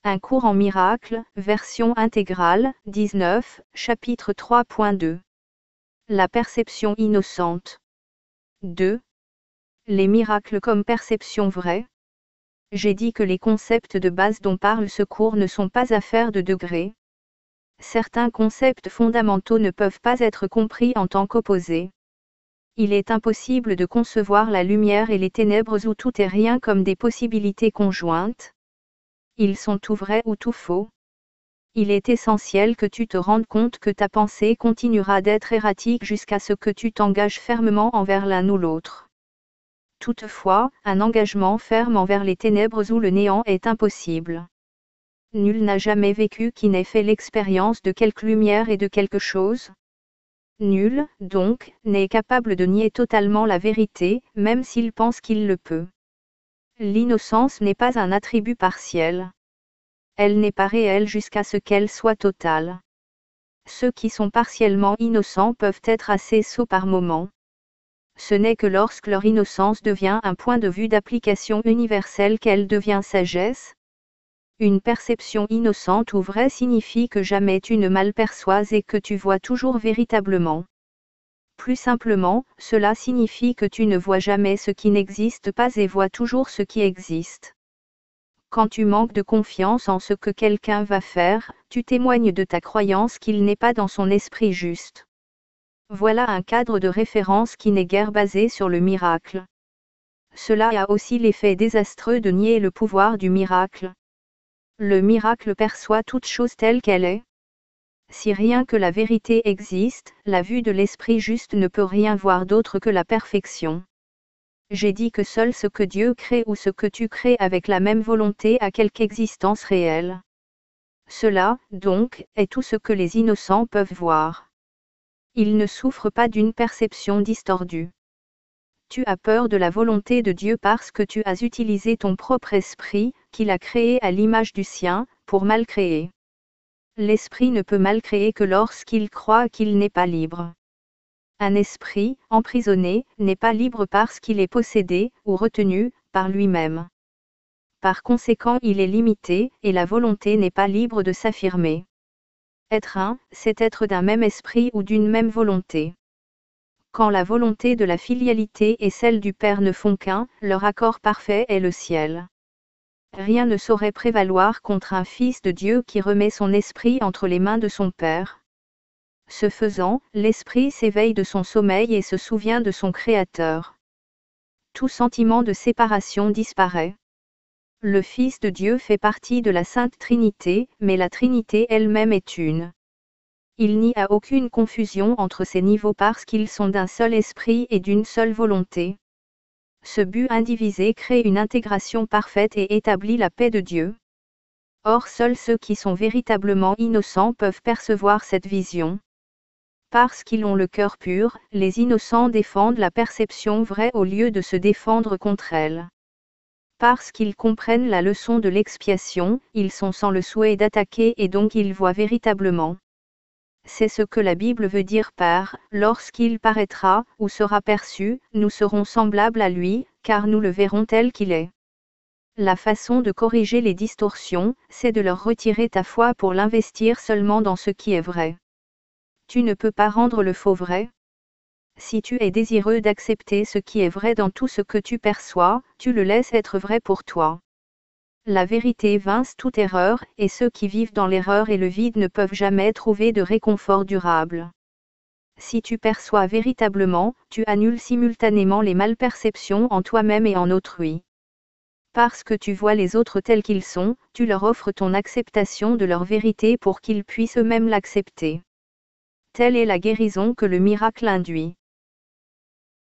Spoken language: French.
Un cours en miracle, version intégrale, 19, chapitre 3.2. La perception innocente. 2. Les miracles comme perception vraie. J'ai dit que les concepts de base dont parle ce cours ne sont pas affaires de degrés. Certains concepts fondamentaux ne peuvent pas être compris en tant qu'opposés. Il est impossible de concevoir la lumière et les ténèbres ou tout et rien comme des possibilités conjointes. Ils sont tout vrais ou tout faux. Il est essentiel que tu te rendes compte que ta pensée continuera d'être erratique jusqu'à ce que tu t'engages fermement envers l'un ou l'autre. Toutefois, un engagement ferme envers les ténèbres ou le néant est impossible. Nul n'a jamais vécu qui n'ait fait l'expérience de quelque lumière et de quelque chose. Nul, donc, n'est capable de nier totalement la vérité, même s'il pense qu'il le peut. L'innocence n'est pas un attribut partiel. Elle n'est pas réelle jusqu'à ce qu'elle soit totale. Ceux qui sont partiellement innocents peuvent être assez sots par moments. Ce n'est que lorsque leur innocence devient un point de vue d'application universelle qu'elle devient sagesse. Une perception innocente ou vraie signifie que jamais tu ne malperçois et que tu vois toujours véritablement. Plus simplement, cela signifie que tu ne vois jamais ce qui n'existe pas et vois toujours ce qui existe. Quand tu manques de confiance en ce que quelqu'un va faire, tu témoignes de ta croyance qu'il n'est pas dans son esprit juste. Voilà un cadre de référence qui n'est guère basé sur le miracle. Cela a aussi l'effet désastreux de nier le pouvoir du miracle. Le miracle perçoit toute chose telle qu'elle est. Si rien que la vérité existe, la vue de l'esprit juste ne peut rien voir d'autre que la perfection. J'ai dit que seul ce que Dieu crée ou ce que tu crées avec la même volonté a quelque existence réelle. Cela, donc, est tout ce que les innocents peuvent voir. Ils ne souffrent pas d'une perception distordue. Tu as peur de la volonté de Dieu parce que tu as utilisé ton propre esprit, qu'il a créé à l'image du sien, pour mal créer. L'esprit ne peut mal créer que lorsqu'il croit qu'il n'est pas libre. Un esprit, emprisonné, n'est pas libre parce qu'il est possédé, ou retenu, par lui-même. Par conséquent il est limité, et la volonté n'est pas libre de s'affirmer. Être un, c'est être d'un même esprit ou d'une même volonté. Quand la volonté de la filialité et celle du Père ne font qu'un, leur accord parfait est le ciel. Rien ne saurait prévaloir contre un Fils de Dieu qui remet son esprit entre les mains de son Père. Ce faisant, l'esprit s'éveille de son sommeil et se souvient de son Créateur. Tout sentiment de séparation disparaît. Le Fils de Dieu fait partie de la Sainte Trinité, mais la Trinité elle-même est une. Il n'y a aucune confusion entre ces niveaux parce qu'ils sont d'un seul esprit et d'une seule volonté. Ce but indivisé crée une intégration parfaite et établit la paix de Dieu. Or seuls ceux qui sont véritablement innocents peuvent percevoir cette vision. Parce qu'ils ont le cœur pur, les innocents défendent la perception vraie au lieu de se défendre contre elle. Parce qu'ils comprennent la leçon de l'expiation, ils sont sans le souhait d'attaquer et donc ils voient véritablement. C'est ce que la Bible veut dire par « lorsqu'il paraîtra, ou sera perçu, nous serons semblables à lui, car nous le verrons tel qu'il est ». La façon de corriger les distorsions, c'est de leur retirer ta foi pour l'investir seulement dans ce qui est vrai. Tu ne peux pas rendre le faux vrai. Si tu es désireux d'accepter ce qui est vrai dans tout ce que tu perçois, tu le laisses être vrai pour toi. La vérité vince toute erreur, et ceux qui vivent dans l'erreur et le vide ne peuvent jamais trouver de réconfort durable. Si tu perçois véritablement, tu annules simultanément les malperceptions en toi-même et en autrui. Parce que tu vois les autres tels qu'ils sont, tu leur offres ton acceptation de leur vérité pour qu'ils puissent eux-mêmes l'accepter. Telle est la guérison que le miracle induit.